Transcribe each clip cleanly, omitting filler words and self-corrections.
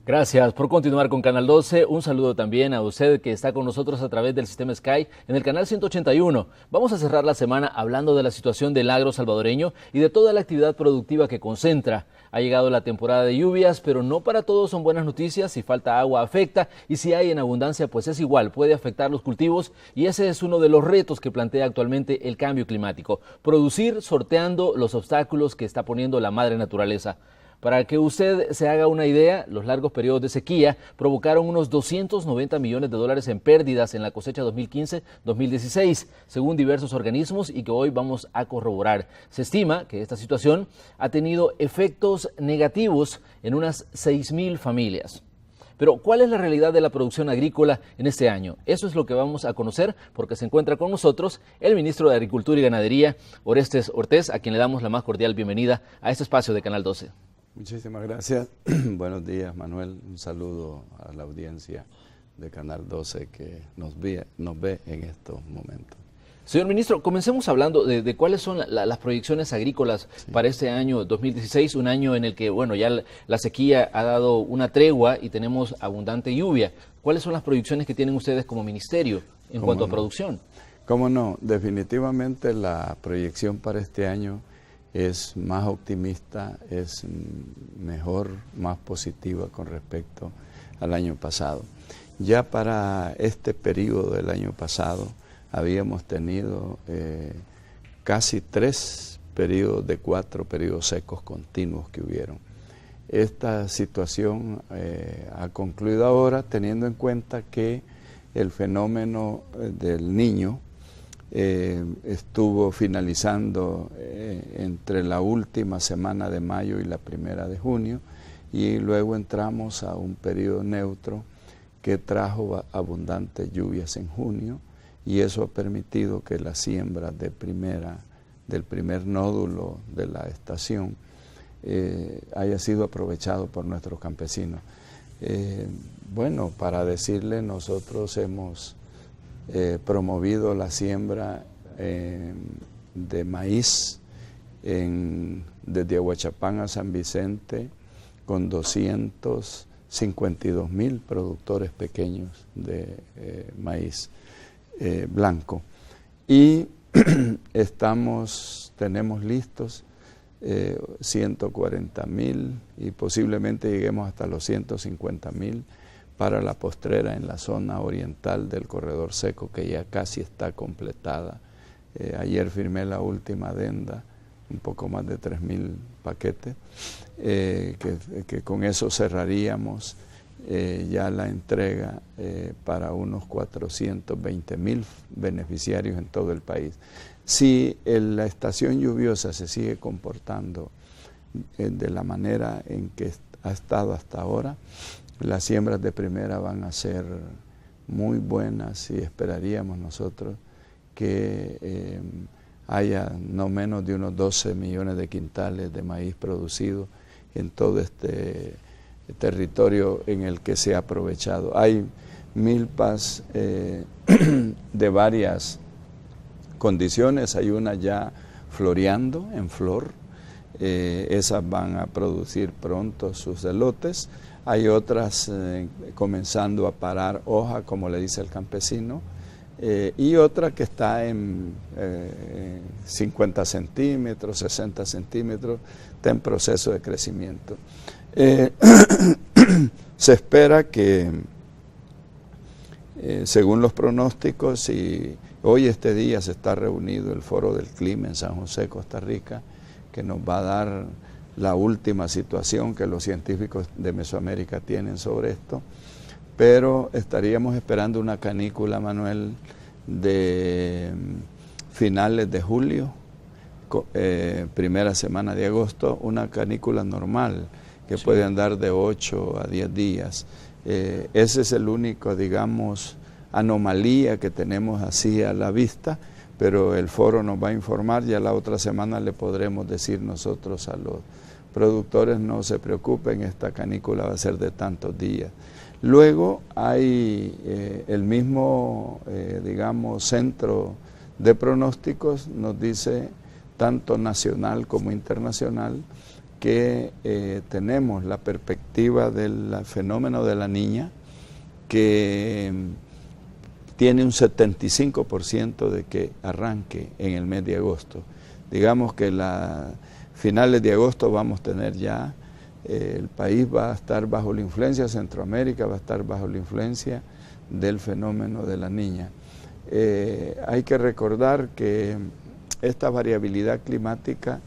Gracias por continuar con Canal 12. Un saludo también a usted que está con nosotros a través del sistema Sky en el canal 181. Vamos a cerrar la semana hablando de la situación del agro salvadoreño y de toda la actividad productiva que concentra. Ha llegado la temporada de lluvias, pero no para todos son buenas noticias. Si falta agua afecta y si hay en abundancia pues es igual, puede afectar los cultivos y ese es uno de los retos que plantea actualmente el cambio climático. Producir sorteando los obstáculos que está poniendo la madre naturaleza. Para que usted se haga una idea, los largos periodos de sequía provocaron unos 290 millones de dólares en pérdidas en la cosecha 2015-2016, según diversos organismos y que hoy vamos a corroborar. Se estima que esta situación ha tenido efectos negativos en unas 6,000 familias. Pero, ¿cuál es la realidad de la producción agrícola en este año? Eso es lo que vamos a conocer porque se encuentra con nosotros el ministro de Agricultura y Ganadería, Orestes Ortiz, a quien le damos la más cordial bienvenida a este espacio de Canal 12. Muchísimas gracias. Buenos días, Manuel. Un saludo a la audiencia de Canal 12 que nos ve en estos momentos. Señor ministro, comencemos hablando de cuáles son las proyecciones agrícolas para este año 2016, un año en el que, bueno, ya la sequía ha dado una tregua y tenemos abundante lluvia. ¿Cuáles son las proyecciones que tienen ustedes como ministerio en cuanto a producción? ¿Cómo no? Definitivamente la proyección para este año es más optimista, es mejor, más positiva con respecto al año pasado. Ya para este periodo del año pasado habíamos tenido casi 3 periodos de 4 periodos secos continuos que hubieron. Esta situación ha concluido ahora teniendo en cuenta que el fenómeno del Niño estuvo finalizando entre la última semana de mayo y la primera de junio y luego entramos a un periodo neutro que trajo abundantes lluvias en junio y eso ha permitido que la siembra del primer nódulo de la estación haya sido aprovechado por nuestros campesinos. Bueno, para decirle, nosotros hemos promovido la siembra de maíz desde Aguachapán a San Vicente con 252,000 productores pequeños de maíz blanco y tenemos listos 140,000 y posiblemente lleguemos hasta los 150,000 para la postrera en la zona oriental del corredor seco que ya casi está completada. Ayer firmé la última adenda, un poco más de 3,000 paquetes, que con eso cerraríamos ya la entrega para unos 420,000 beneficiarios en todo el país. Si la estación lluviosa se sigue comportando de la manera en que ha estado hasta ahora, las siembras de primera van a ser muy buenas y esperaríamos nosotros que haya no menos de unos 12 millones de quintales de maíz producido en todo este territorio en el que se ha aprovechado. Hay milpas de varias condiciones, hay una ya floreando en flor, esas van a producir pronto sus elotes. Hay otras comenzando a parar hoja, como le dice el campesino, y otra que está en 50 centímetros, 60 centímetros, está en proceso de crecimiento. Se espera que, según los pronósticos, y hoy este día se está reunido el Foro del Clima en San José, Costa Rica, que nos va a dar la última situación que los científicos de Mesoamérica tienen sobre esto, pero estaríamos esperando una canícula, Manuel, de finales de julio, primera semana de agosto, una canícula normal que puede andar de 8 a 10 días. Ese es el único, digamos, anomalía que tenemos así a la vista, pero el foro nos va a informar, ya la otra semana le podremos decir nosotros a los productores, no se preocupen, esta canícula va a ser de tantos días. Luego hay el mismo, digamos, centro de pronósticos, nos dice tanto nacional como internacional, que tenemos la perspectiva del fenómeno de la niña, que tiene un 75% de que arranque en el mes de agosto. Digamos que finales de agosto vamos a tener ya, el país va a estar bajo la influencia, Centroamérica va a estar bajo la influencia del fenómeno de la niña. Hay que recordar que esta variabilidad climática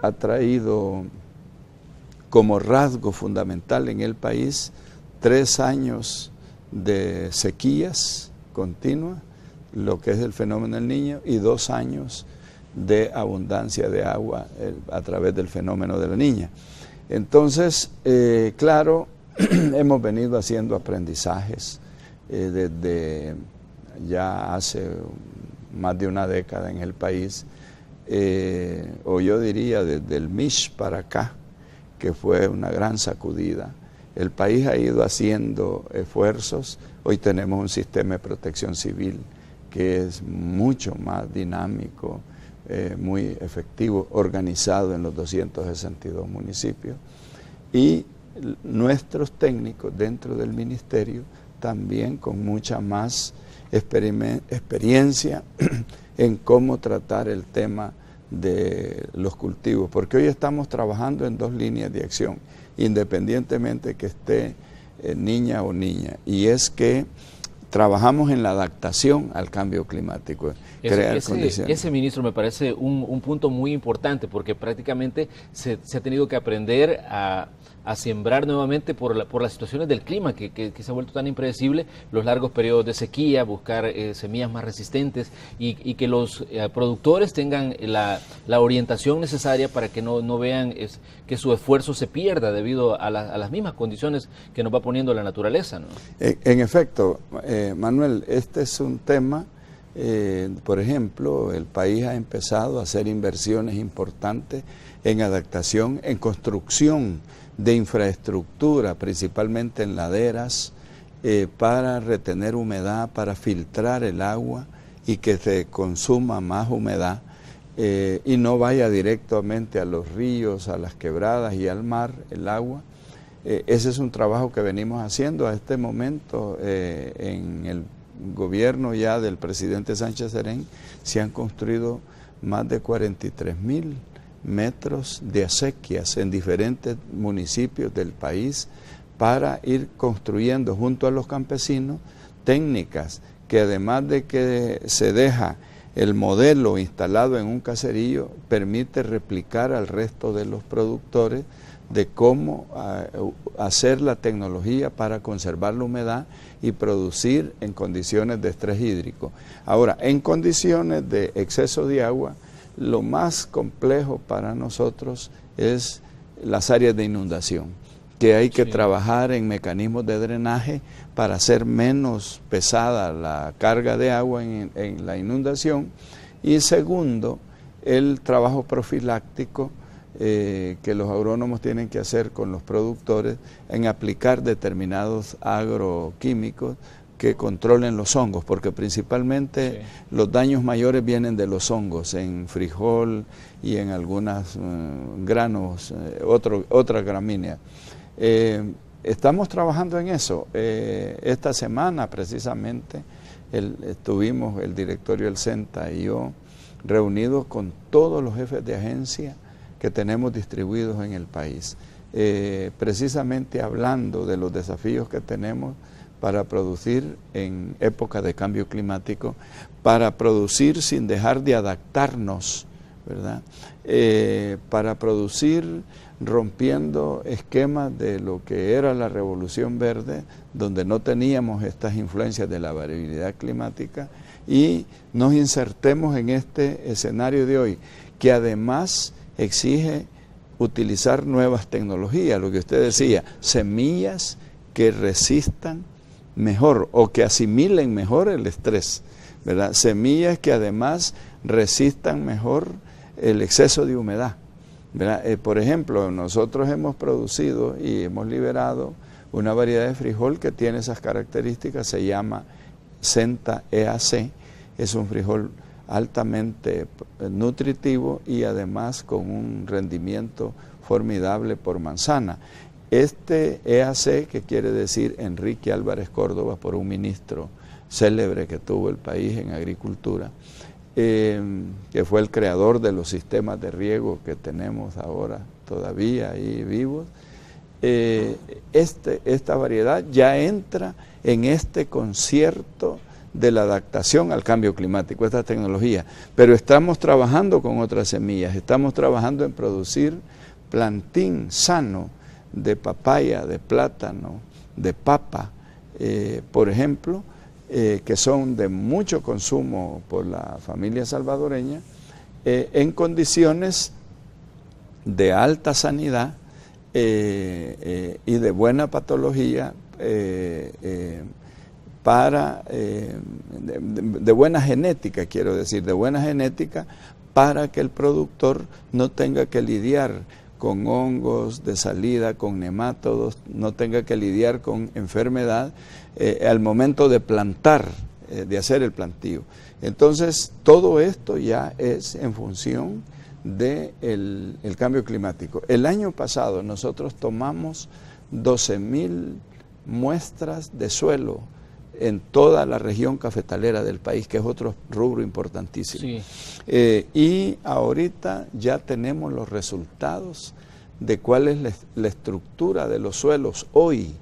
ha traído como rasgo fundamental en el país 3 años de sequías continuas, lo que es el fenómeno del Niño, y 2 años de abundancia de agua a través del fenómeno de la niña. Entonces, claro, hemos venido haciendo aprendizajes desde ya hace más de una década en el país, o yo diría desde el Mish para acá, que fue una gran sacudida. El país ha ido haciendo esfuerzos. Hoy tenemos un sistema de protección civil que es mucho más dinámico, muy efectivo, organizado en los 262 municipios. Y nuestros técnicos dentro del ministerio también con mucha más experiencia en cómo tratar el tema de los cultivos, porque hoy estamos trabajando en 2 líneas de acción, independientemente que esté niña o niña, y es que trabajamos en la adaptación al cambio climático, crear condiciones. Ese, ministro, me parece un punto muy importante, porque prácticamente se ha tenido que aprender a sembrar nuevamente por las situaciones del clima, que se ha vuelto tan impredecible, los largos periodos de sequía, buscar semillas más resistentes y que los productores tengan la orientación necesaria para que no vean que su esfuerzo se pierda debido a las mismas condiciones que nos va poniendo la naturaleza, ¿no? En efecto, Manuel, este es un tema, por ejemplo, el país ha empezado a hacer inversiones importantes en adaptación, en construcción de infraestructura, principalmente en laderas, para retener humedad, para filtrar el agua y que se consuma más humedad y no vaya directamente a los ríos, a las quebradas y al mar el agua. Ese es un trabajo que venimos haciendo a este momento. En el gobierno ya del presidente Sánchez Serén se han construido más de 43,000 metros de acequias en diferentes municipios del país para ir construyendo junto a los campesinos técnicas que, además de que se deja el modelo instalado en un caserío, permite replicar al resto de los productores de cómo hacer la tecnología para conservar la humedad y producir en condiciones de estrés hídrico. Ahora, en condiciones de exceso de agua, lo más complejo para nosotros es las áreas de inundación, que hay que trabajar en mecanismos de drenaje para hacer menos pesada la carga de agua en la inundación. Y segundo, el trabajo profiláctico que los agrónomos tienen que hacer con los productores en aplicar determinados agroquímicos que controlen los hongos, porque principalmente los daños mayores vienen de los hongos en frijol y en algunas granos, otras gramíneas. Estamos trabajando en eso. Esta semana precisamente estuvimos el directorio del CENTA y yo reunidos con todos los jefes de agencia que tenemos distribuidos en el país, precisamente hablando de los desafíos que tenemos para producir en época de cambio climático, para producir sin dejar de adaptarnos, ¿verdad? Para producir rompiendo esquemas de lo que era la Revolución Verde, donde no teníamos estas influencias de la variabilidad climática, y nos insertemos en este escenario de hoy, que además exige utilizar nuevas tecnologías, lo que usted decía, semillas que resistan mejor o que asimilen mejor el estrés, ¿verdad? Semillas que además resistan mejor el exceso de humedad, ¿verdad? Por ejemplo, nosotros hemos producido y hemos liberado una variedad de frijol que tiene esas características, se llama CENTA EAC, es un frijol altamente nutritivo y además con un rendimiento formidable por manzana. Este EAC, que quiere decir Enrique Álvarez Córdoba, por un ministro célebre que tuvo el país en agricultura, que fue el creador de los sistemas de riego que tenemos ahora todavía ahí vivos, esta variedad ya entra en este concierto de la adaptación al cambio climático, esta tecnología. Pero estamos trabajando con otras semillas, estamos trabajando en producir plantín sano de papaya, de plátano, de papa, por ejemplo, que son de mucho consumo por la familia salvadoreña, en condiciones de alta sanidad y de buena patología, de buena genética, quiero decir, de buena genética, para que el productor no tenga que lidiar con hongos de salida, con nemátodos, no tenga que lidiar con enfermedad al momento de plantar, de hacer el plantío. Entonces, todo esto ya es en función del cambio climático. El año pasado nosotros tomamos 12.000 muestras de suelo en toda la región cafetalera del país, que es otro rubro importantísimo. Sí. Y ahorita ya tenemos los resultados de cuál es la estructura de los suelos hoy.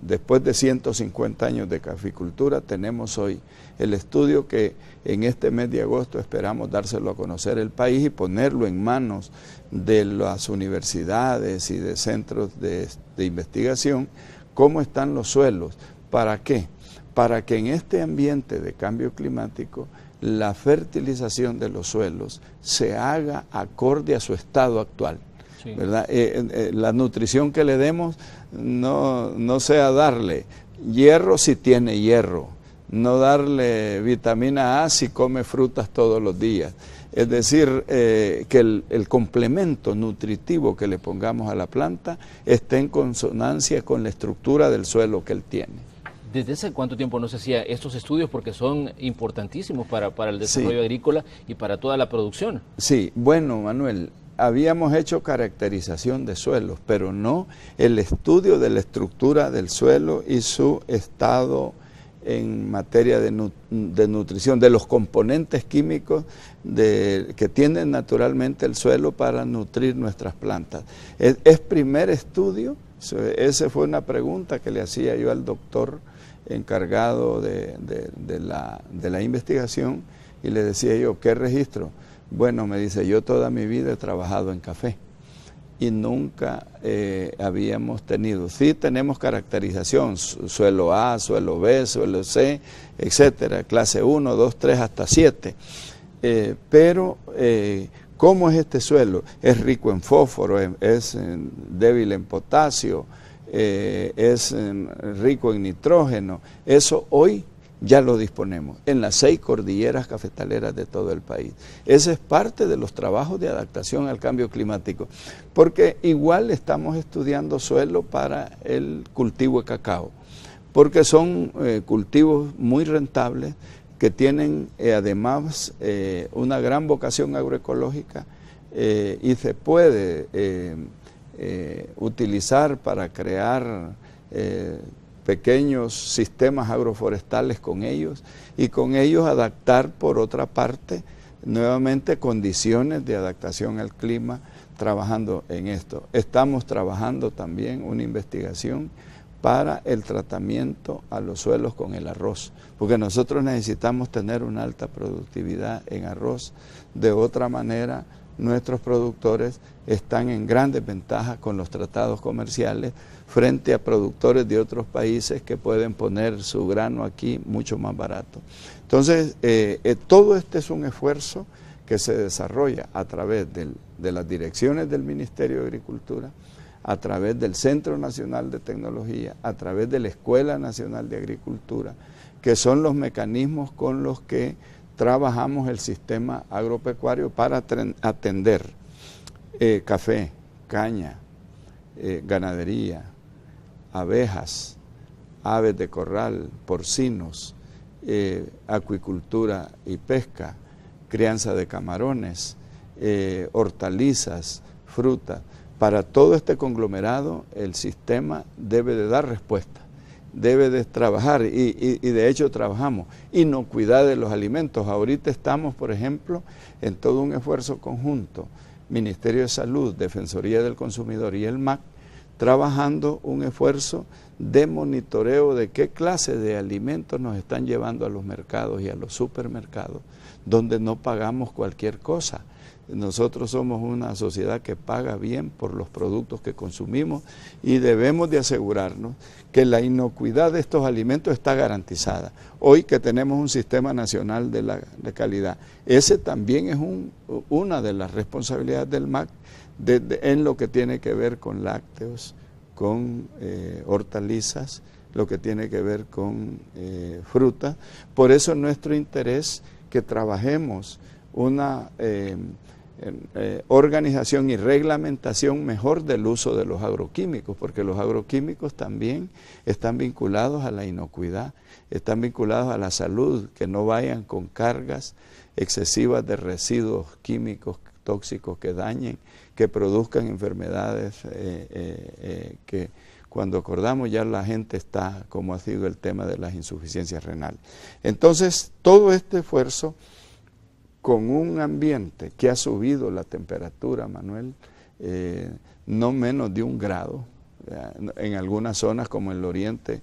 Después de 150 años de caficultura, tenemos hoy el estudio que en este mes de agosto esperamos dárselo a conocer el país y ponerlo en manos de las universidades y de centros de investigación, cómo están los suelos. ¿Para qué? Para que en este ambiente de cambio climático la fertilización de los suelos se haga acorde a su estado actual. Sí. ¿Verdad? La nutrición que le demos no sea darle hierro si tiene hierro, no darle vitamina A si come frutas todos los días. Es decir, que el complemento nutritivo que le pongamos a la planta esté en consonancia con la estructura del suelo que él tiene. ¿Desde hace cuánto tiempo no se hacía estos estudios? Porque son importantísimos para el desarrollo agrícola y para toda la producción. Sí, bueno, Manuel, habíamos hecho caracterización de suelos, pero no el estudio de la estructura del suelo y su estado en materia de nutrición, de los componentes químicos que tiene naturalmente el suelo para nutrir nuestras plantas. Es primer estudio, esa fue una pregunta que le hacía yo al doctor encargado de la investigación, y le decía yo, ¿qué registro? Bueno, me dice, yo toda mi vida he trabajado en café y nunca habíamos tenido, sí tenemos caracterización, suelo A, suelo B, suelo C, etcétera, clase 1, 2, 3, hasta 7, pero ¿cómo es este suelo? Es rico en fósforo, es débil en potasio, es rico en nitrógeno. Eso hoy ya lo disponemos en las 6 cordilleras cafetaleras de todo el país. Ese es parte de los trabajos de adaptación al cambio climático, porque igual estamos estudiando suelo para el cultivo de cacao, porque son cultivos muy rentables, que tienen además una gran vocación agroecológica, y se puede utilizar para crear pequeños sistemas agroforestales con ellos, y con ellos adaptar, por otra parte, nuevamente condiciones de adaptación al clima, trabajando en esto. Estamos trabajando también una investigación para el tratamiento a los suelos con el arroz, porque nosotros necesitamos tener una alta productividad en arroz. De otra manera, nuestros productores están en grandes ventajas con los tratados comerciales frente a productores de otros países que pueden poner su grano aquí mucho más barato. Entonces, todo este es un esfuerzo que se desarrolla a través de las direcciones del Ministerio de Agricultura, a través del Centro Nacional de Tecnología, a través de la Escuela Nacional de Agricultura, que son los mecanismos con los que trabajamos el sistema agropecuario para atender café, caña, ganadería, abejas, aves de corral, porcinos, acuicultura y pesca, crianza de camarones, hortalizas, frutas. Para todo este conglomerado el sistema debe de dar respuesta, debe de trabajar y de hecho trabajamos. Inocuidad de los alimentos. Ahorita estamos, por ejemplo, en todo un esfuerzo conjunto, Ministerio de Salud, Defensoría del Consumidor y el MAC, trabajando un esfuerzo de monitoreo de qué clase de alimentos nos están llevando a los mercados y a los supermercados, donde no pagamos cualquier cosa. Nosotros somos una sociedad que paga bien por los productos que consumimos y debemos de asegurarnos que la inocuidad de estos alimentos está garantizada. Hoy que tenemos un sistema nacional de calidad, ese también es una de las responsabilidades del MAC en lo que tiene que ver con lácteos, con hortalizas, lo que tiene que ver con fruta. Por eso nuestro interés que trabajemos una organización y reglamentación mejor del uso de los agroquímicos, porque los agroquímicos también están vinculados a la inocuidad, están vinculados a la salud, que no vayan con cargas excesivas de residuos químicos tóxicos que dañen, que produzcan enfermedades que cuando acordamos ya la gente está, como ha sido el tema de las insuficiencias renales. Entonces, todo este esfuerzo con un ambiente que ha subido la temperatura, Manuel, no menos de 1 grado, en algunas zonas como el oriente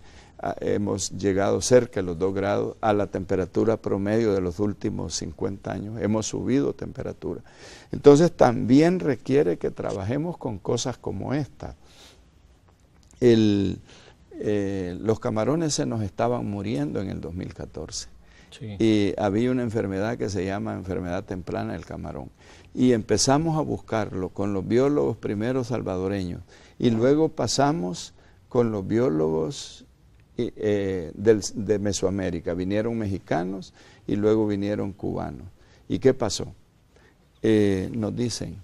hemos llegado cerca de los 2 grados a la temperatura promedio de los últimos 50 años, hemos subido temperatura. Entonces también requiere que trabajemos con cosas como esta. Los camarones se nos estaban muriendo en el 2014. Sí. Y había una enfermedad que se llama enfermedad temprana del camarón. Y empezamos a buscarlo con los biólogos primero salvadoreños y luego pasamos con los biólogos de Mesoamérica. Vinieron mexicanos y luego vinieron cubanos. ¿Y qué pasó? Nos dicen,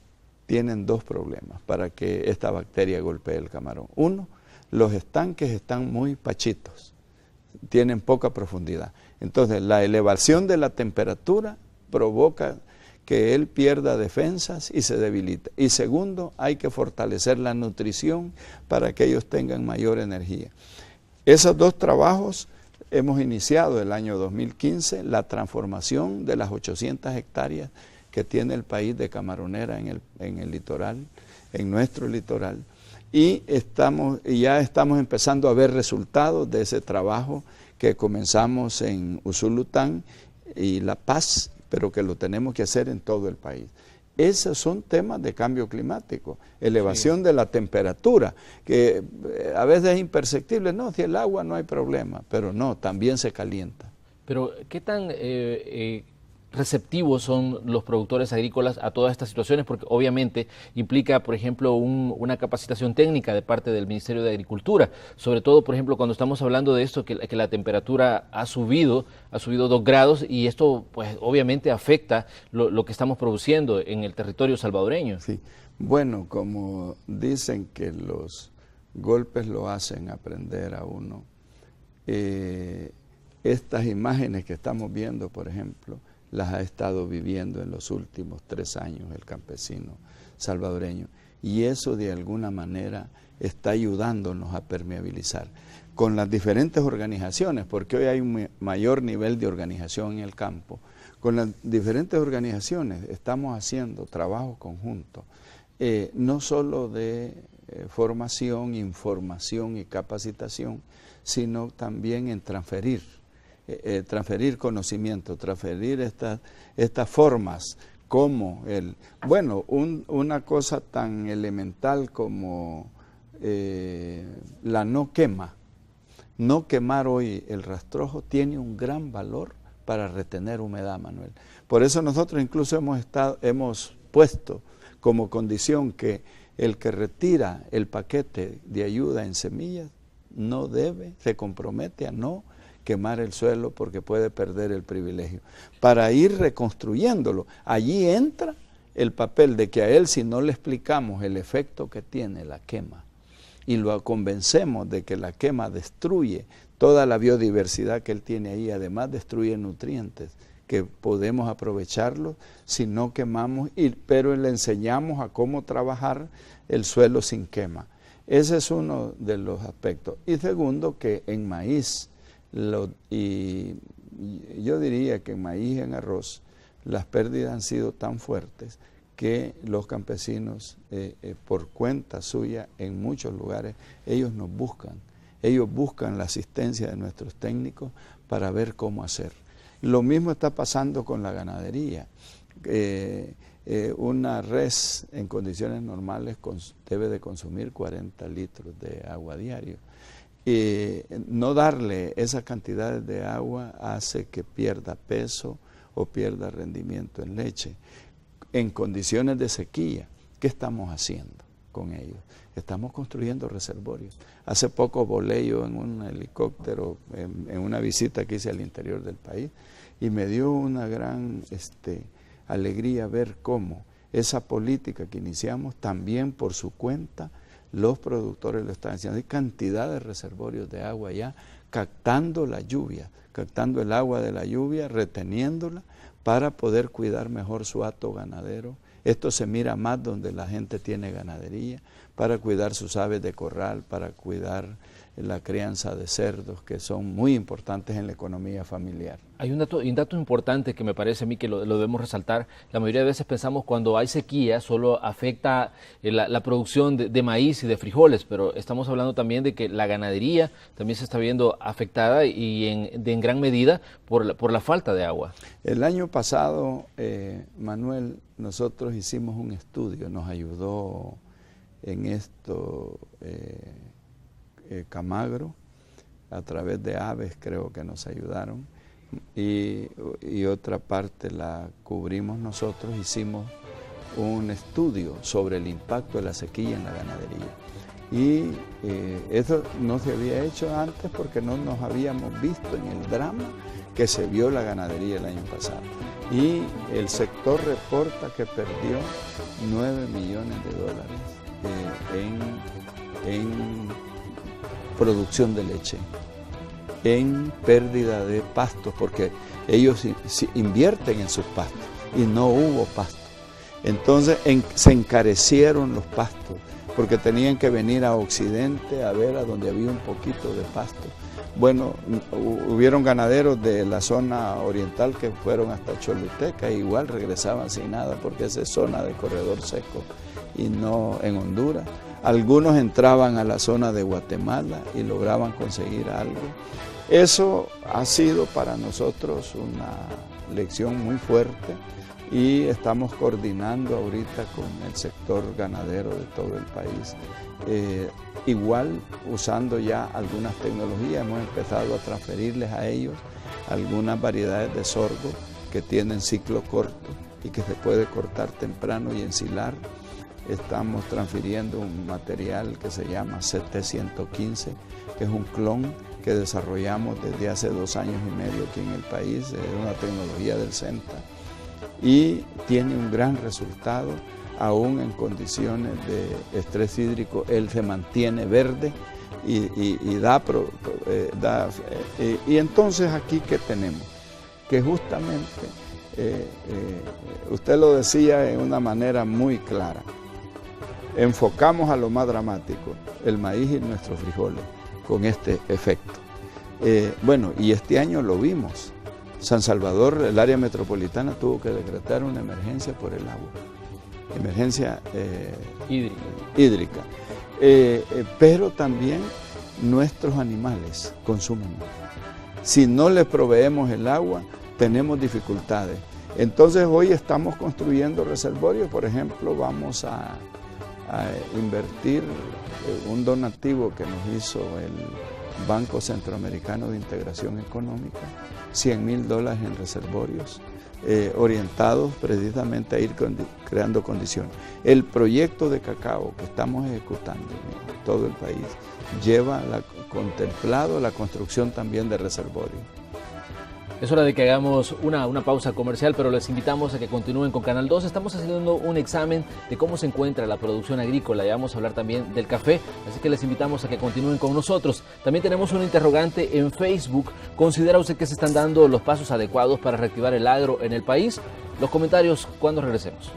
tienen 2 problemas para que esta bacteria golpee el camarón. Uno, los estanques están muy pachitos, tienen poca profundidad. Entonces, la elevación de la temperatura provoca que él pierda defensas y se debilita. Y segundo, hay que fortalecer la nutrición para que ellos tengan mayor energía. Esos 2 trabajos hemos iniciado el año 2015, la transformación de las 800 hectáreas que tiene el país de camaronera en el litoral, en nuestro litoral. Y ya estamos empezando a ver resultados de ese trabajo que comenzamos en Usulután y La Paz, pero que lo tenemos que hacer en todo el país. Esos son temas de cambio climático, elevación de la temperatura, que a veces es imperceptible. No, si el agua no hay problema, pero no, también se calienta. Pero, ¿qué tan receptivos son los productores agrícolas a todas estas situaciones? Porque obviamente implica, por ejemplo, una capacitación técnica de parte del Ministerio de Agricultura, sobre todo, por ejemplo, cuando estamos hablando de esto, que la temperatura ha subido 2 grados y esto, pues, obviamente afecta lo que estamos produciendo en el territorio salvadoreño. Sí, bueno, como dicen que los golpes lo hacen aprender a uno, estas imágenes que estamos viendo, por ejemplo, las ha estado viviendo en los últimos 3 años el campesino salvadoreño. Y eso de alguna manera está ayudándonos a permeabilizar con las diferentes organizaciones, porque hoy hay un mayor nivel de organización en el campo. Con las diferentes organizaciones estamos haciendo trabajo conjunto, no solo de formación, información y capacitación, sino también en transferir conocimiento, transferir estas formas, como una cosa tan elemental como la no quema. No quemar hoy el rastrojo tiene un gran valor para retener humedad, Manuel. Por eso nosotros incluso hemos puesto como condición que el que retira el paquete de ayuda en semillas se compromete a no quemar el suelo porque puede perder el privilegio, para ir reconstruyéndolo. Allí entra el papel de que a él, si no le explicamos el efecto que tiene la quema y lo convencemos de que la quema destruye toda la biodiversidad que él tiene ahí, además destruye nutrientes que podemos aprovecharlos si no quemamos, pero le enseñamos a cómo trabajar el suelo sin quema. Ese es uno de los aspectos. Y segundo, que en maíz, y yo diría que en maíz y en arroz, las pérdidas han sido tan fuertes que los campesinos, por cuenta suya, en muchos lugares, ellos buscan la asistencia de nuestros técnicos para ver cómo hacer. Lo mismo está pasando con la ganadería. Una res en condiciones normales debe de consumir 40 litros de agua diario. No darle esas cantidades de agua hace que pierda peso o pierda rendimiento en leche. En condiciones de sequía, ¿qué estamos haciendo con ellos? Estamos construyendo reservorios. Hace poco volé yo en un helicóptero en una visita que hice al interior del país y me dio una gran alegría ver cómo esa política que iniciamos también por su cuenta los productores lo están haciendo. Hay cantidad de reservorios de agua ya captando la lluvia, captando el agua de la lluvia, reteniéndola para poder cuidar mejor su hato ganadero. Esto se mira más donde la gente tiene ganadería, para cuidar sus aves de corral, para cuidar la crianza de cerdos, que son muy importantes en la economía familiar. Hay un dato importante que me parece a mí que lo debemos resaltar. La mayoría de veces pensamos cuando hay sequía solo afecta la producción de maíz y de frijoles, pero estamos hablando también de que la ganadería también se está viendo afectada y en gran medida por la falta de agua. El año pasado, Manuel, nosotros hicimos un estudio, nos ayudó en esto Camagro, a través de aves creo que nos ayudaron, y otra parte la cubrimos nosotros. Hicimos un estudio sobre el impacto de la sequía en la ganadería, y eso no se había hecho antes porque no nos habíamos visto en el drama que se vio la ganadería el año pasado, y el sector reporta que perdió $9 millones en producción de leche, en pérdida de pastos, porque ellos invierten en sus pastos y no hubo pasto. Entonces se encarecieron los pastos porque tenían que venir a Occidente a ver a donde había un poquito de pasto. Bueno, hubieron ganaderos de la zona oriental que fueron hasta Choluteca e igual regresaban sin nada porque esa es zona de corredor seco y no en Honduras. Algunos entraban a la zona de Guatemala y lograban conseguir algo. Eso ha sido para nosotros una lección muy fuerte y estamos coordinando ahorita con el sector ganadero de todo el país. Igual usando ya algunas tecnologías, hemos empezado a transferirles a ellos algunas variedades de sorgo que tienen ciclo corto y que se puede cortar temprano y ensilar. Estamos transfiriendo un material que se llama CT115, que es un clon que desarrollamos desde hace 2 años y medio aquí en el país, es una tecnología del CENTA, y tiene un gran resultado, aún en condiciones de estrés hídrico, él se mantiene verde y entonces aquí ¿qué tenemos? Que justamente, usted lo decía en una manera muy clara, enfocamos a lo más dramático, el maíz y nuestros frijoles, con este efecto. Bueno, y este año lo vimos. San Salvador, el área metropolitana, tuvo que decretar una emergencia por el agua, emergencia hídrica. Pero también nuestros animales consumen agua. Si no les proveemos el agua, tenemos dificultades. Entonces hoy estamos construyendo reservorios, por ejemplo, vamos a invertir un donativo que nos hizo el Banco Centroamericano de Integración Económica, $100,000 en reservorios, orientados precisamente a ir creando condiciones. El proyecto de cacao que estamos ejecutando en todo el país lleva contemplado la construcción también de reservorios. Es hora de que hagamos una pausa comercial, pero les invitamos a que continúen con Canal 2. Estamos haciendo un examen de cómo se encuentra la producción agrícola y vamos a hablar también del café, así que les invitamos a que continúen con nosotros. También tenemos un interrogante en Facebook. ¿Considera usted que se están dando los pasos adecuados para reactivar el agro en el país? Los comentarios cuando regresemos.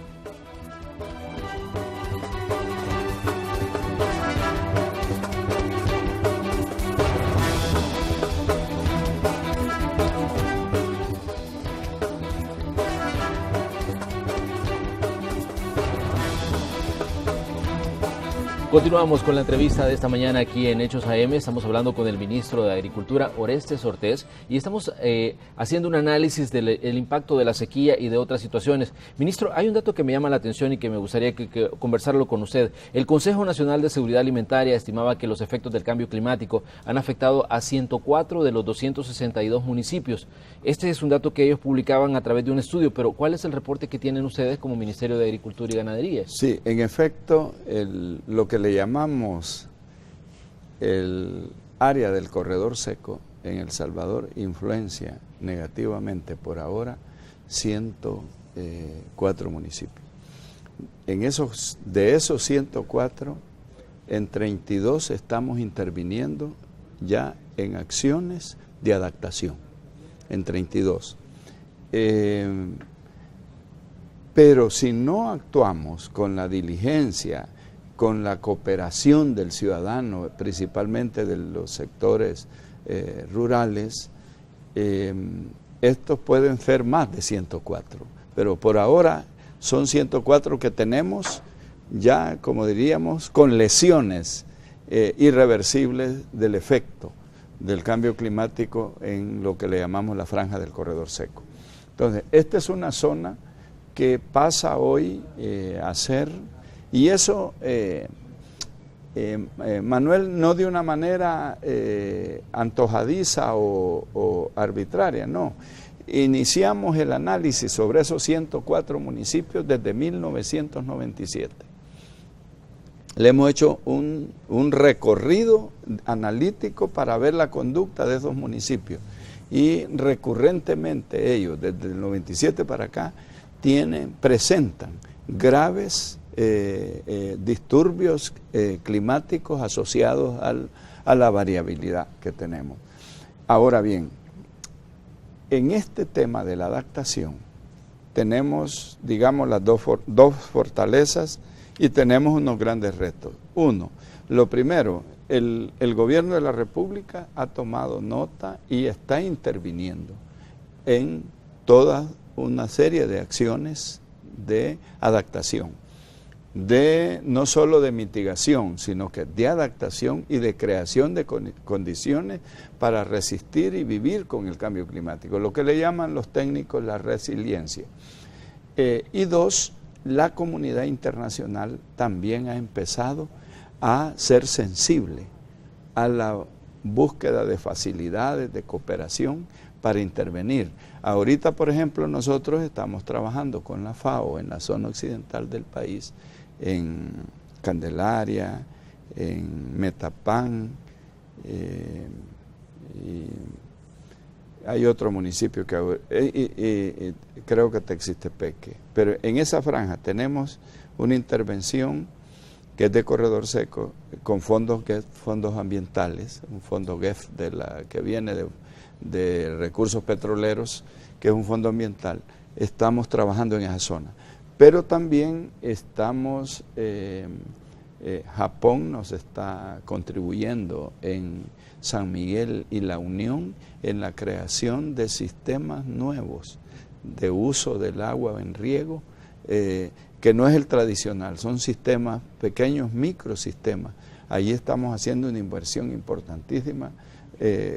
Continuamos con la entrevista de esta mañana aquí en Hechos AM. Estamos hablando con el ministro de Agricultura, Orestes Ortiz, y estamos haciendo un análisis del impacto de la sequía y de otras situaciones. Ministro, hay un dato que me llama la atención y que me gustaría que conversarlo con usted. El Consejo Nacional de Seguridad Alimentaria estimaba que los efectos del cambio climático han afectado a 104 de los 262 municipios. Este es un dato que ellos publicaban a través de un estudio, pero ¿cuál es el reporte que tienen ustedes como Ministerio de Agricultura y Ganadería? Sí, en efecto, lo que le llamamos el área del corredor seco en El Salvador influencia negativamente por ahora 104 municipios. De esos 104, en 32 estamos interviniendo ya en acciones de adaptación, en 32. Pero si no actuamos con la diligencia, con la cooperación del ciudadano, principalmente de los sectores rurales, estos pueden ser más de 104, pero por ahora son 104 que tenemos ya, como diríamos, con lesiones irreversibles del efecto del cambio climático en lo que le llamamos la franja del corredor seco. Entonces, esta es una zona que pasa hoy a ser... Y eso, Manuel, no de una manera antojadiza o arbitraria, no. Iniciamos el análisis sobre esos 104 municipios desde 1997. Le hemos hecho un recorrido analítico para ver la conducta de esos municipios. Y recurrentemente ellos, desde el 97 para acá, presentan graves disturbios climáticos asociados a la variabilidad que tenemos. Ahora bien, en este tema de la adaptación tenemos, digamos, las dos fortalezas y tenemos unos grandes retos. Uno, lo primero, el gobierno de la República ha tomado nota y está interviniendo en toda una serie de acciones de adaptación, no solo de mitigación, sino que de adaptación y de creación de condiciones para resistir y vivir con el cambio climático, lo que le llaman los técnicos la resiliencia. Y dos, la comunidad internacional también ha empezado a ser sensible a la búsqueda de facilidades de cooperación para intervenir. Ahorita, por ejemplo, nosotros estamos trabajando con la FAO en la zona occidental del país, en Candelaria, en Metapán, y hay otro municipio que creo que Texistepeque. Pero en esa franja tenemos una intervención que es de corredor seco, con fondos ambientales, un fondo GEF que viene de recursos petroleros, que es un fondo ambiental. Estamos trabajando en esa zona. Pero también estamos, Japón nos está contribuyendo en San Miguel y La Unión en la creación de sistemas nuevos de uso del agua en riego, que no es el tradicional, son sistemas, pequeños microsistemas. Ahí estamos haciendo una inversión importantísima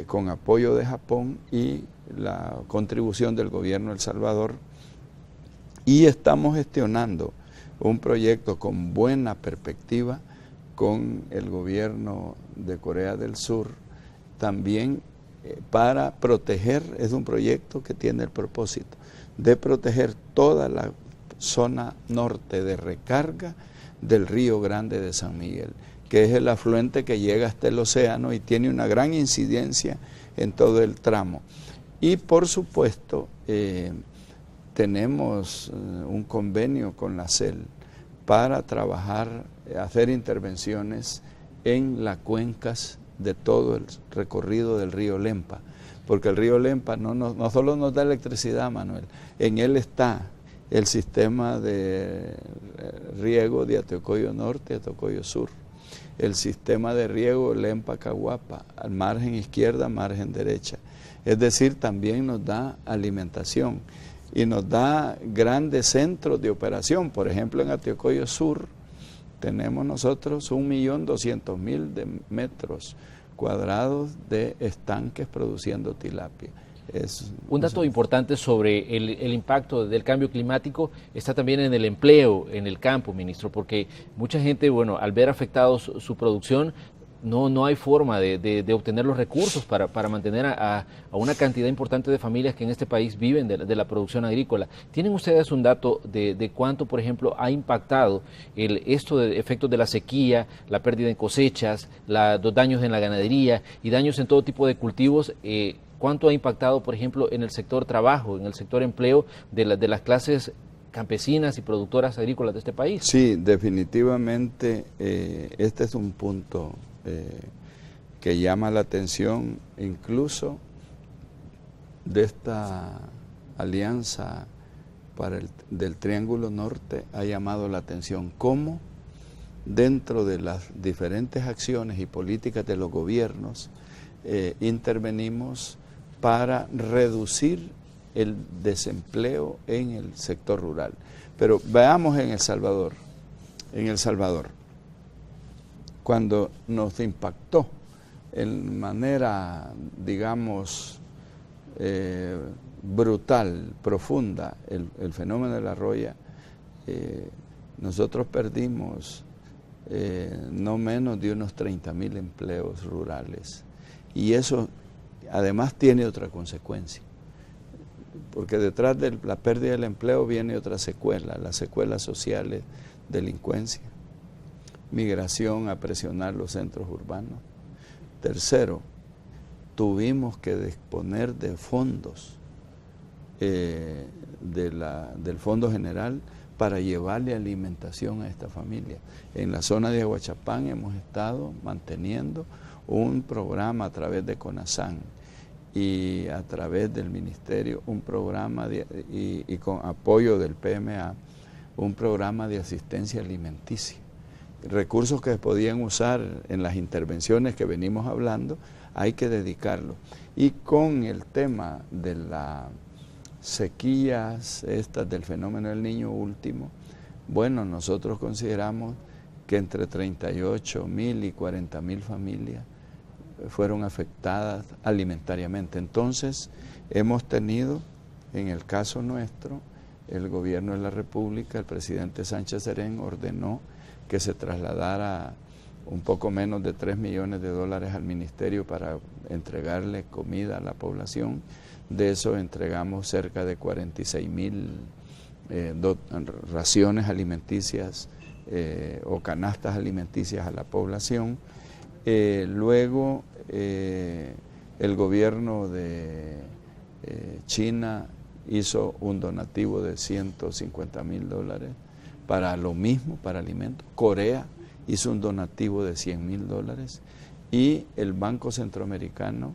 con apoyo de Japón y la contribución del gobierno de El Salvador. Y estamos gestionando un proyecto con buena perspectiva con el gobierno de Corea del Sur, también para proteger, es un proyecto que tiene el propósito de proteger toda la zona norte de recarga del Río Grande de San Miguel, que es el afluente que llega hasta el océano y tiene una gran incidencia en todo el tramo. Y por supuesto, tenemos un convenio con la CEL para trabajar, hacer intervenciones en las cuencas de todo el recorrido del río Lempa, porque el río Lempa no solo nos da electricidad, Manuel, en él está el sistema de riego de Atocoyo Norte y Atocoyo Sur, el sistema de riego Lempa-Caguapa, al margen izquierda, margen derecha. Es decir, también nos da alimentación y nos da grandes centros de operación. Por ejemplo, en Atocoyo Sur tenemos nosotros 1.200.000 metros cuadrados de estanques produciendo tilapia. Un dato importante sobre el impacto del cambio climático está también en el empleo en el campo, ministro, porque mucha gente, bueno, al ver afectados su producción, no hay forma de obtener los recursos para mantener a una cantidad importante de familias que en este país viven de la producción agrícola. ¿Tienen ustedes un dato de cuánto, por ejemplo, ha impactado esto de efectos de la sequía, la pérdida en cosechas, los daños en la ganadería y daños en todo tipo de cultivos? ¿Cuánto ha impactado, por ejemplo, en el sector trabajo, en el sector empleo de las clases campesinas y productoras agrícolas de este país? Sí, definitivamente este es un punto que llama la atención, incluso de esta alianza del Triángulo Norte ha llamado la atención cómo dentro de las diferentes acciones y políticas de los gobiernos intervenimos para reducir el desempleo en el sector rural. Pero veamos en El Salvador. En El Salvador, cuando nos impactó en manera, digamos, brutal, profunda, el fenómeno de la roya, nosotros perdimos no menos de unos 30.000 empleos rurales. Y eso además tiene otra consecuencia, porque detrás de la pérdida del empleo viene otra secuela, las secuelas sociales, delincuencia, migración a presionar los centros urbanos. Tercero, tuvimos que disponer de fondos del Fondo General para llevarle alimentación a esta familia. En la zona de Aguachapán hemos estado manteniendo un programa a través de CONASAN y a través del Ministerio, un programa y con apoyo del PMA, un programa de asistencia alimenticia. Recursos que podían usar en las intervenciones que venimos hablando, hay que dedicarlos. Y con el tema de las sequías, del fenómeno del Niño último, bueno, nosotros consideramos que entre 38.000 y 40.000 familias fueron afectadas alimentariamente. Entonces, hemos tenido, en el caso nuestro, el gobierno de la República, el presidente Sánchez Serén ordenó que se trasladara un poco menos de $3 millones al ministerio para entregarle comida a la población. De eso entregamos cerca de 46.000 raciones alimenticias o canastas alimenticias a la población. Luego el gobierno de China hizo un donativo de $150.000 para lo mismo, para alimentos. Corea hizo un donativo de $100.000 y el Banco Centroamericano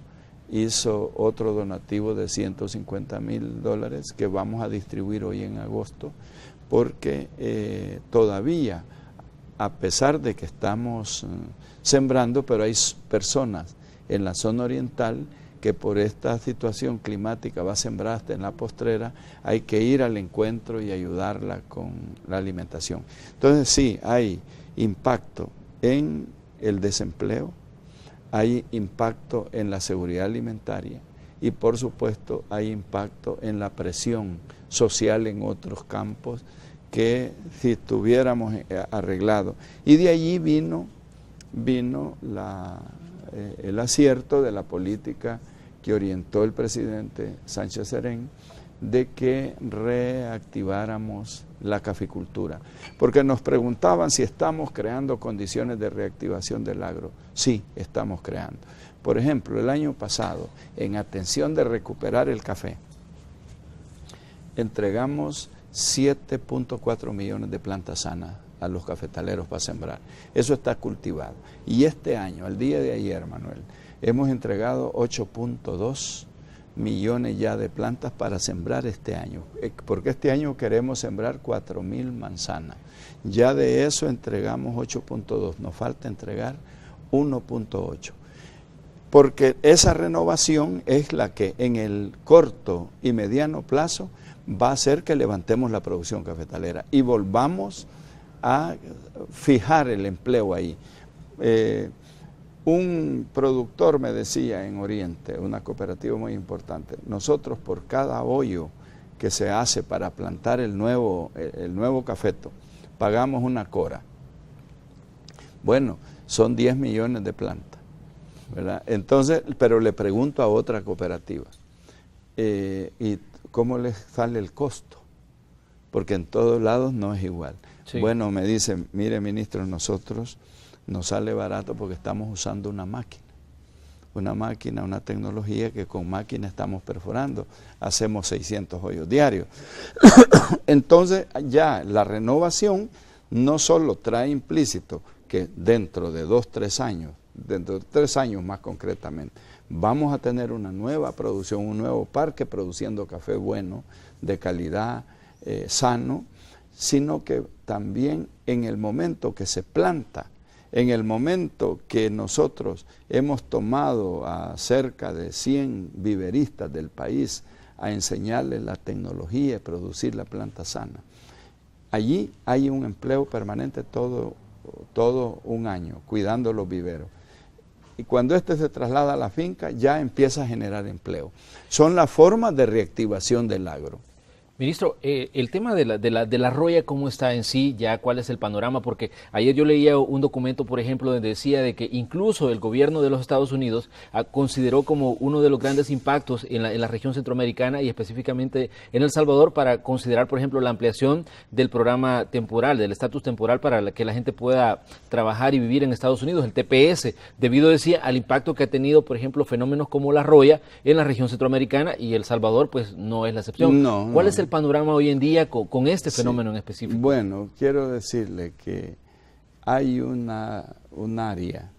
hizo otro donativo de $150.000 que vamos a distribuir hoy en agosto, porque todavía, a pesar de que estamos sembrando, pero hay personas en la zona oriental que por esta situación climática va a sembrar hasta en la postrera, hay que ir al encuentro y ayudarla con la alimentación. Entonces sí, hay impacto en el desempleo, hay impacto en la seguridad alimentaria y por supuesto hay impacto en la presión social en otros campos que si estuviéramos arreglados. Y de allí vino el acierto de la política que orientó el presidente Sánchez Serén de que reactiváramos la caficultura. Porque nos preguntaban si estamos creando condiciones de reactivación del agro. Sí, estamos creando. Por ejemplo, el año pasado, en atención de recuperar el café, entregamos 7.4 millones de plantas sanas a los cafetaleros para sembrar. Eso está cultivado. Y este año, al día de ayer, Manuel, hemos entregado 8.2 millones ya de plantas para sembrar este año, porque este año queremos sembrar 4.000 manzanas. Ya de eso entregamos 8.2, nos falta entregar 1.8. Porque esa renovación es la que en el corto y mediano plazo va a hacer que levantemos la producción cafetalera y volvamos a fijar el empleo ahí. Un productor me decía en Oriente, una cooperativa muy importante, nosotros por cada hoyo que se hace para plantar el nuevo cafeto, pagamos una cora. Bueno, son 10 millones de plantas, ¿verdad? Entonces, pero le pregunto a otra cooperativa, ¿y cómo les sale el costo? Porque en todos lados no es igual. Sí. Bueno, me dicen, mire ministro, nosotros nos sale barato porque estamos usando una máquina, una tecnología que con máquina estamos perforando, hacemos 600 hoyos diarios. Entonces ya la renovación no solo trae implícito que dentro de 2-3 años, dentro de 3 años más concretamente, vamos a tener una nueva producción, un nuevo parque produciendo café bueno, de calidad, sano, sino que también en el momento que se planta, en el momento que nosotros hemos tomado a cerca de 100 viveristas del país a enseñarles la tecnología y producir la planta sana, allí hay un empleo permanente todo un año, cuidando los viveros. Y cuando este se traslada a la finca, ya empieza a generar empleo. Son las formas de reactivación del agro. Ministro, el tema de la roya, ¿cómo está en sí? Ya, ¿cuál es el panorama? Porque ayer yo leía un documento, por ejemplo, donde decía de que incluso el gobierno de los Estados Unidos consideró como uno de los grandes impactos en la región centroamericana y específicamente en El Salvador para considerar, por ejemplo, la ampliación del programa temporal, del estatus temporal para que la gente pueda trabajar y vivir en Estados Unidos, el TPS, debido, decía, al impacto que ha tenido, por ejemplo, fenómenos como la roya en la región centroamericana, y El Salvador, pues, no es la excepción. ¿Cuál es el panorama hoy en día con este fenómeno en específico? Bueno, quiero decirle que hay un área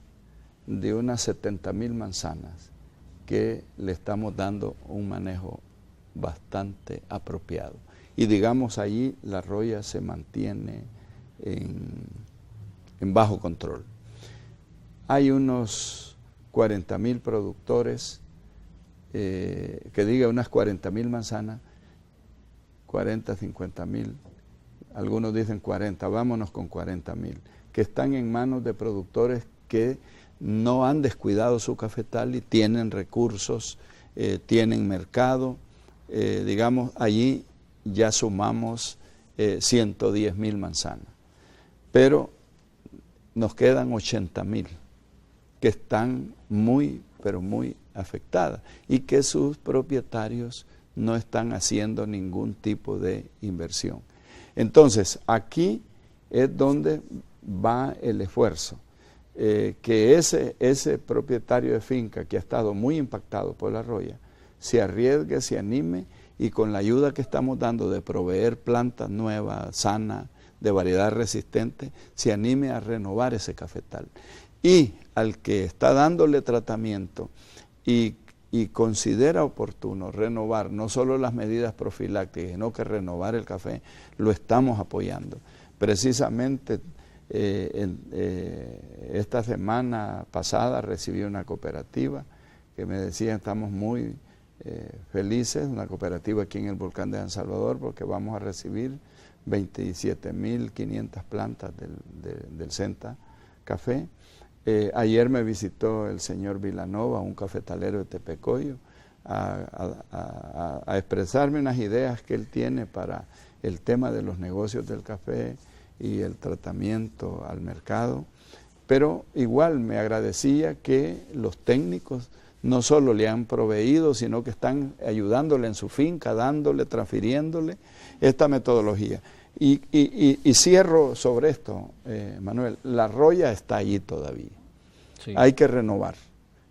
de unas 70.000 manzanas que le estamos dando un manejo bastante apropiado. Y digamos, allí la roya se mantiene en bajo control. Hay unos 40.000 productores, unas 40.000 manzanas, 40, 50.000, algunos dicen 40, vámonos con 40.000, que están en manos de productores que no han descuidado su cafetal y tienen recursos, tienen mercado. Digamos, allí ya sumamos 110.000 manzanas, pero nos quedan 80.000 que están muy, pero muy afectadas y que sus propietarios no están haciendo ningún tipo de inversión. Entonces, aquí es donde va el esfuerzo, que ese propietario de finca que ha estado muy impactado por la roya, se arriesgue, se anime y con la ayuda que estamos dando de proveer plantas nuevas, sanas, de variedad resistente, se anime a renovar ese cafetal. Y al que está dándole tratamiento y considera oportuno renovar no solo las medidas profilácticas, sino que renovar el café, lo estamos apoyando. Precisamente esta semana pasada recibí una cooperativa que me decía, estamos muy felices, una cooperativa aquí en el volcán de San Salvador, porque vamos a recibir 27.500 plantas del Senta Café. Ayer me visitó el señor Vilanova, un cafetalero de Tepecoyo, a expresarme unas ideas que él tiene para el tema de los negocios del café y el tratamiento al mercado. Pero igual me agradecía que los técnicos no solo le han proveído, sino que están ayudándole en su finca, dándole, transfiriéndole esta metodología. Y cierro sobre esto, Manuel, la roya está allí todavía. Sí. Hay que renovar.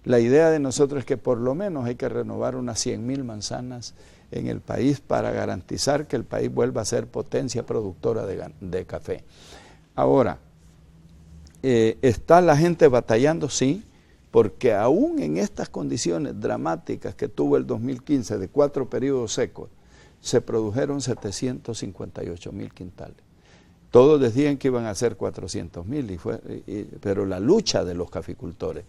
La idea de nosotros es que por lo menos hay que renovar unas 100.000 manzanas en el país para garantizar que el país vuelva a ser potencia productora de café. Ahora, ¿está la gente batallando? Sí, porque aún en estas condiciones dramáticas que tuvo el 2015 de 4 periodos secos, se produjeron 758.000 quintales. Todos decían que iban a ser 400.000, pero la lucha de los caficultores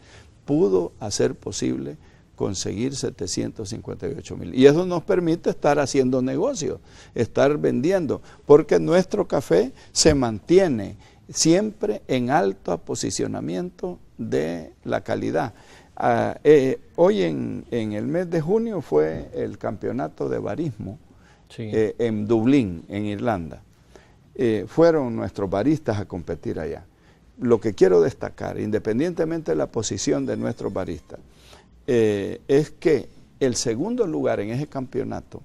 pudo hacer posible conseguir 758.000. Y eso nos permite estar haciendo negocios, estar vendiendo, porque nuestro café se mantiene siempre en alto posicionamiento de la calidad. Hoy en el mes de junio fue el campeonato de barismo, sí, en Dublín, en Irlanda. Fueron nuestros baristas a competir allá. Lo que quiero destacar, independientemente de la posición de nuestros baristas, es que el segundo lugar en ese campeonato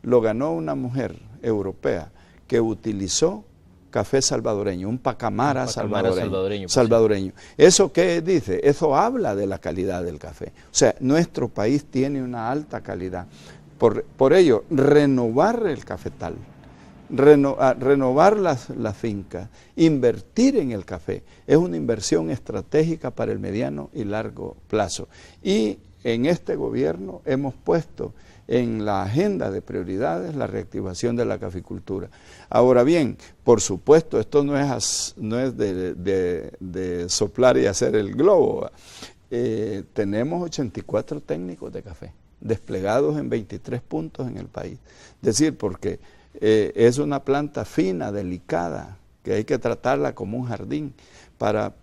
lo ganó una mujer europea que utilizó café salvadoreño, un pacamara salvadoreño. ¿Eso qué dice? Eso habla de la calidad del café. O sea, nuestro país tiene una alta calidad. Por ello, renovar el cafetal, renovar las fincas, invertir en el café, es una inversión estratégica para el mediano y largo plazo. Y en este gobierno hemos puesto en la agenda de prioridades la reactivación de la caficultura. Ahora bien, por supuesto, esto no es de soplar y hacer el globo. Tenemos 84 técnicos de café desplegados en 23 puntos en el país. Es decir, porque es una planta fina, delicada, que hay que tratarla como un jardín para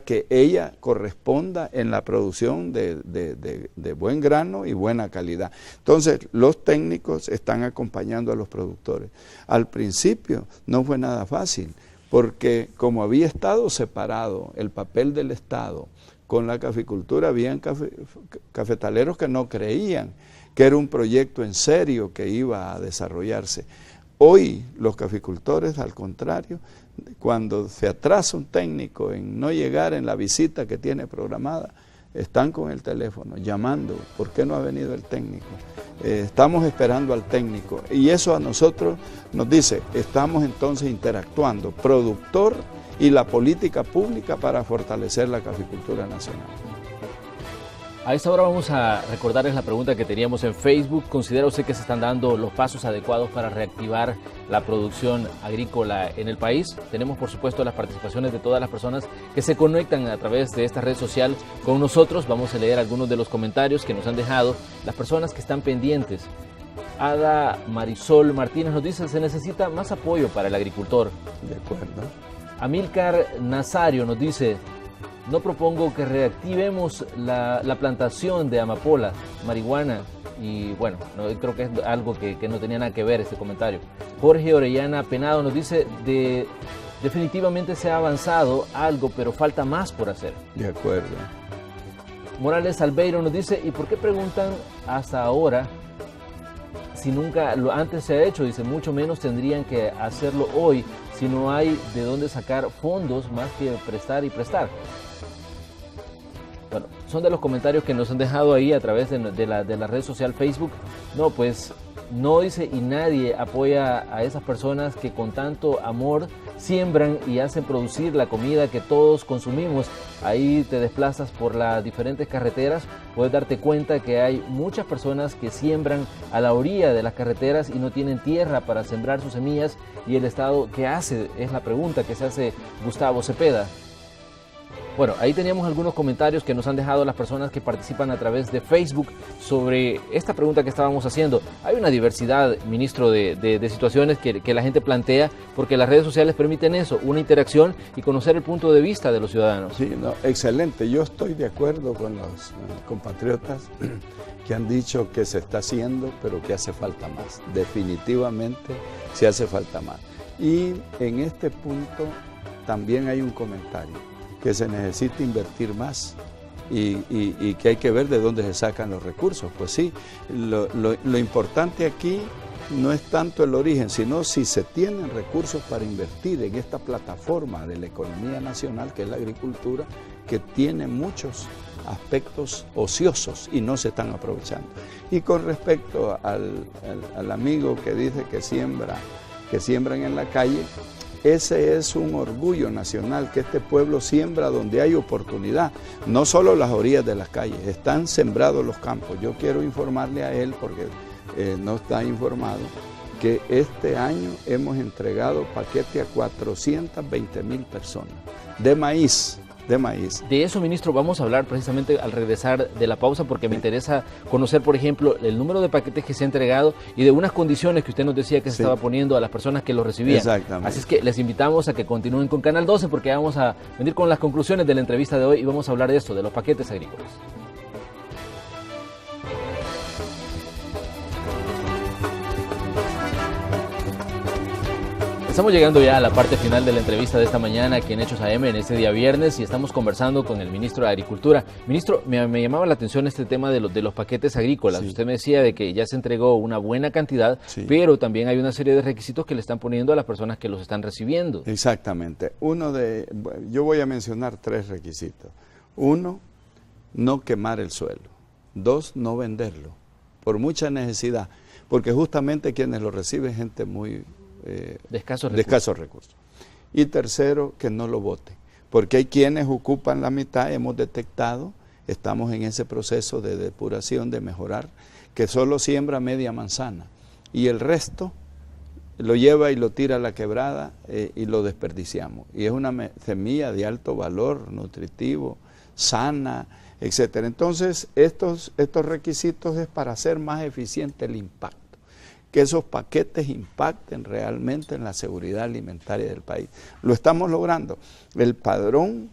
que ella corresponda en la producción de buen grano y buena calidad. Entonces, los técnicos están acompañando a los productores. Al principio no fue nada fácil, porque como había estado separado el papel del Estado con la caficultura, habían cafetaleros que no creían que era un proyecto en serio que iba a desarrollarse. Hoy los caficultores, al contrario, cuando se atrasa un técnico en no llegar en la visita que tiene programada, están con el teléfono llamando, ¿por qué no ha venido el técnico? Estamos esperando al técnico. Y eso a nosotros nos dice, estamos entonces interactuando, productor y la política pública para fortalecer la caficultura nacional. A esta hora vamos a recordarles la pregunta que teníamos en Facebook. ¿Considera usted que se están dando los pasos adecuados para reactivar la producción agrícola en el país? Tenemos, por supuesto, las participaciones de todas las personas que se conectan a través de esta red social con nosotros. Vamos a leer algunos de los comentarios que nos han dejado las personas que están pendientes. Ada Marisol Martínez nos dice, se necesita más apoyo para el agricultor. De acuerdo. Amílcar Nazario nos dice, no propongo que reactivemos la plantación de amapola, marihuana, y bueno, creo que es algo que no tenía nada que ver este comentario. Jorge Orellana Penado nos dice, definitivamente se ha avanzado algo, pero falta más por hacer. De acuerdo. Morales Albeiro nos dice, ¿y por qué preguntan hasta ahora si nunca antes se ha hecho? Dice, mucho menos tendrían que hacerlo hoy si no hay de dónde sacar fondos más que prestar y prestar. Bueno, son de los comentarios que nos han dejado ahí a través de la red social Facebook. No, pues no dice, y nadie apoya a esas personas que con tanto amor siembran y hacen producir la comida que todos consumimos. Ahí te desplazas por las diferentes carreteras, puedes darte cuenta que hay muchas personas que siembran a la orilla de las carreteras y no tienen tierra para sembrar sus semillas. Y el Estado, ¿qué hace? Es la pregunta que se hace Gustavo Cepeda. Bueno, ahí teníamos algunos comentarios que nos han dejado las personas que participan a través de Facebook sobre esta pregunta que estábamos haciendo. Hay una diversidad, ministro, de situaciones que la gente plantea, porque las redes sociales permiten eso, una interacción y conocer el punto de vista de los ciudadanos. Sí, no, excelente. Yo estoy de acuerdo con los compatriotas que han dicho que se está haciendo, pero que hace falta más. Definitivamente se hace falta más. Y en este punto también hay un comentario, que se necesita invertir más y que hay que ver de dónde se sacan los recursos. Pues sí, lo importante aquí no es tanto el origen, sino si se tienen recursos para invertir en esta plataforma de la economía nacional, que es la agricultura, que tiene muchos aspectos ociosos y no se están aprovechando. Y con respecto al amigo que dice que siembran en la calle, ese es un orgullo nacional, que este pueblo siembra donde hay oportunidad, no solo las orillas de las calles, están sembrados los campos. Yo quiero informarle a él, porque no está informado, que este año hemos entregado paquete a 420,000 personas de maíz. De eso, ministro, vamos a hablar precisamente al regresar de la pausa, porque me interesa conocer, por ejemplo, el número de paquetes que se ha entregado y de unas condiciones que usted nos decía que se estaba poniendo a las personas que los recibían. Exactamente. Así es que les invitamos a que continúen con Canal 12, porque vamos a venir con las conclusiones de la entrevista de hoy y vamos a hablar de esto, de los paquetes agrícolas. Estamos llegando ya a la parte final de la entrevista de esta mañana aquí en Hechos AM, en este día viernes, y estamos conversando con el ministro de Agricultura. Ministro, me llamaba la atención este tema de los paquetes agrícolas. Sí. Usted me decía de que ya se entregó una buena cantidad, sí, pero también hay una serie de requisitos que le están poniendo a las personas que los están recibiendo. Exactamente. Yo voy a mencionar 3 requisitos. 1, no quemar el suelo. 2, no venderlo, por mucha necesidad, porque justamente quienes lo reciben gente muy... de escasos recursos. Y 3, que no lo boten, porque hay quienes ocupan la mitad. Hemos detectado, estamos en ese proceso de depuración, de mejorar, que solo siembra media manzana y el resto lo lleva y lo tira a la quebrada y lo desperdiciamos. Y es una semilla de alto valor nutritivo, sana, etcétera. Entonces, estos requisitos es para hacer más eficiente el impacto, que esos paquetes impacten realmente en la seguridad alimentaria del país. Lo estamos logrando. El padrón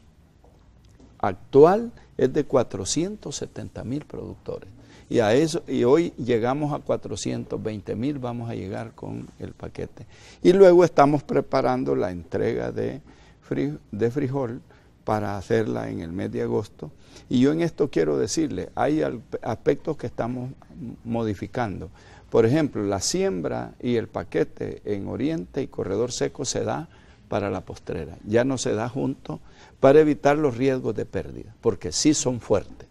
actual es de 470,000 productores. Y hoy llegamos a 420,000, vamos a llegar con el paquete. Y luego estamos preparando la entrega de frijol para hacerla en el mes de agosto. Y yo en esto quiero decirle, hay aspectos que estamos modificando. Por ejemplo, la siembra y el paquete en Oriente y Corredor Seco se da para la postrera, ya no se da junto, para evitar los riesgos de pérdida, porque sí son fuertes.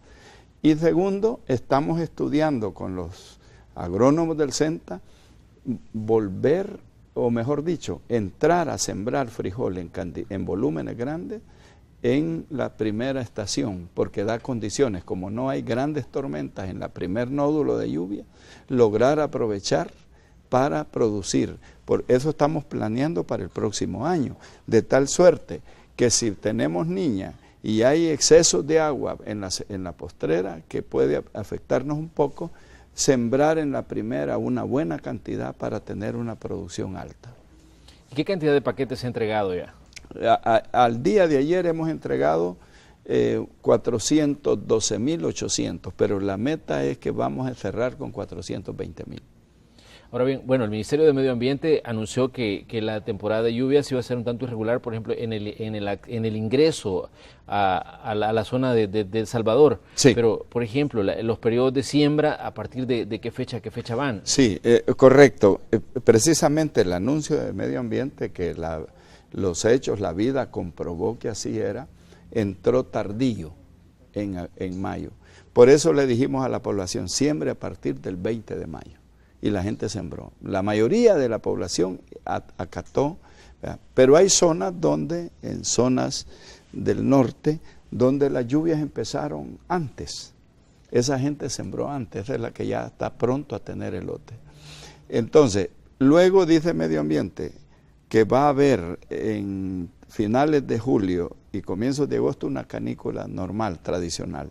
Y segundo, estamos estudiando con los agrónomos del CENTA volver, o mejor dicho, entrar a sembrar frijol en volúmenes grandes en la primera estación, porque da condiciones, como no hay grandes tormentas en la primer nódulo de lluvia, lograr aprovechar para producir. Por eso estamos planeando para el próximo año, de tal suerte que si tenemos niñas y hay excesos de agua en la postrera, que puede afectarnos un poco, sembrar en la primera una buena cantidad para tener una producción alta. ¿Y qué cantidad de paquetes se ha entregado ya? Al día de ayer hemos entregado 412,800, pero la meta es que vamos a cerrar con 420,000. Ahora bien, bueno, el Ministerio de Medio Ambiente anunció que la temporada de lluvias iba a ser un tanto irregular, por ejemplo, en el ingreso a la zona de El Salvador. Sí. Pero, por ejemplo, los periodos de siembra, ¿a partir de qué fecha van? Sí, correcto. Precisamente el anuncio de Medio Ambiente, que los hechos, la vida comprobó que así era, entró tardío en mayo. Por eso le dijimos a la población, siembre a partir del 20 de mayo. Y la gente sembró. La mayoría de la población acató, ¿verdad? Pero hay zonas en zonas del norte, donde las lluvias empezaron antes. Esa gente sembró antes, esa es la que ya está pronto a tener elote. Entonces, luego dice Medio Ambiente que va a haber en finales de julio y comienzos de agosto una canícula normal, tradicional.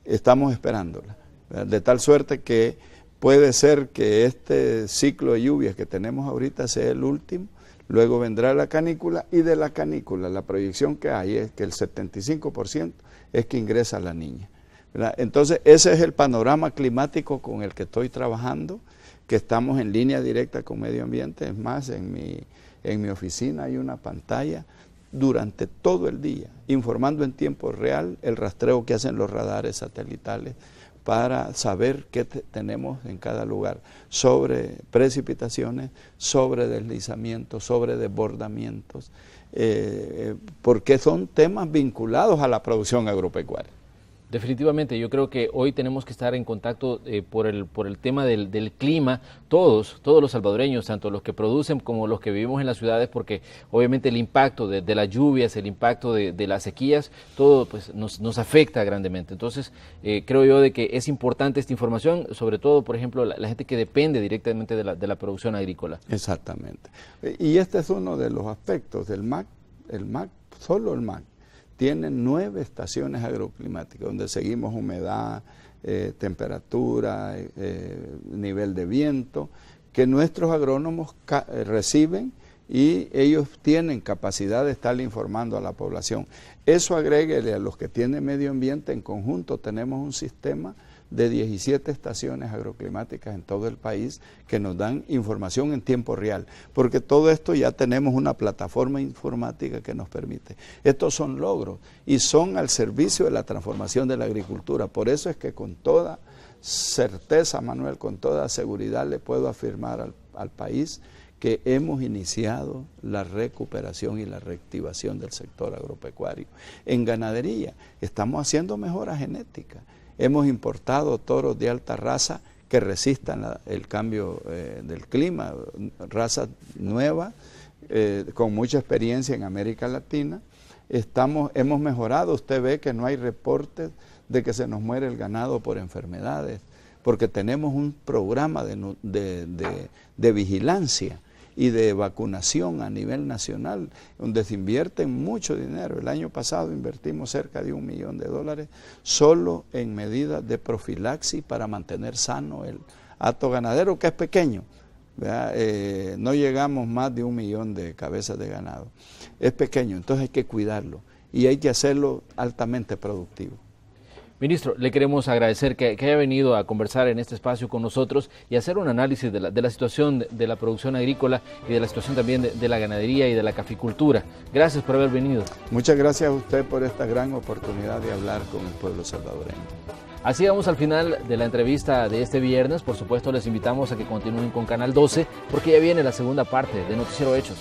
Estamos esperándola, ¿verdad? De tal suerte que puede ser que este ciclo de lluvias que tenemos ahorita sea el último, luego vendrá la canícula, y de la canícula la proyección que hay es que el 75% es que ingresa la niña, ¿verdad? Entonces ese es el panorama climático con el que estoy trabajando, que estamos en línea directa con Medio Ambiente. Es más, en mi oficina hay una pantalla durante todo el día, informando en tiempo real el rastreo que hacen los radares satelitales, para saber qué tenemos en cada lugar, sobre precipitaciones, sobre deslizamientos, sobre desbordamientos, porque son temas vinculados a la producción agropecuaria. Definitivamente, yo creo que hoy tenemos que estar en contacto por el tema del clima, todos los salvadoreños, tanto los que producen como los que vivimos en las ciudades, porque obviamente el impacto de las lluvias, el impacto de las sequías, todo pues nos afecta grandemente. Entonces, creo yo de que es importante esta información, sobre todo, por ejemplo, la gente que depende directamente de la producción agrícola. Exactamente. Y este es uno de los aspectos del MAC, solo el MAC. Tienen 9 estaciones agroclimáticas donde seguimos humedad, temperatura, nivel de viento, que nuestros agrónomos reciben y ellos tienen capacidad de estar informando a la población. Eso agréguele a los que tienen medio ambiente, en conjunto tenemos un sistema de 17 estaciones agroclimáticas en todo el país que nos dan información en tiempo real, porque todo esto ya tenemos una plataforma informática que nos permite. Estos son logros y son al servicio de la transformación de la agricultura. Por eso es que con toda certeza, Manuel, con toda seguridad le puedo afirmar al país que hemos iniciado la recuperación y la reactivación del sector agropecuario. En ganadería estamos haciendo mejora genética. Hemos importado toros de alta raza que resistan el cambio del clima, razas nuevas, con mucha experiencia en América Latina. Hemos mejorado, usted ve que no hay reportes de que se nos muere el ganado por enfermedades, porque tenemos un programa de vigilancia y de vacunación a nivel nacional, donde se invierte mucho dinero. El año pasado invertimos cerca de $1 millón solo en medidas de profilaxis para mantener sano el hato ganadero, que es pequeño. No llegamos más de 1 millón de cabezas de ganado. Es pequeño, entonces hay que cuidarlo y hay que hacerlo altamente productivo. Ministro, le queremos agradecer que haya venido a conversar en este espacio con nosotros y hacer un análisis de la situación de la producción agrícola y de la situación también de la ganadería y de la caficultura. Gracias por haber venido. Muchas gracias a usted por esta gran oportunidad de hablar con el pueblo salvadoreño. Así vamos al final de la entrevista de este viernes. Por supuesto, les invitamos a que continúen con Canal 12 porque ya viene la segunda parte de Noticiero Hechos.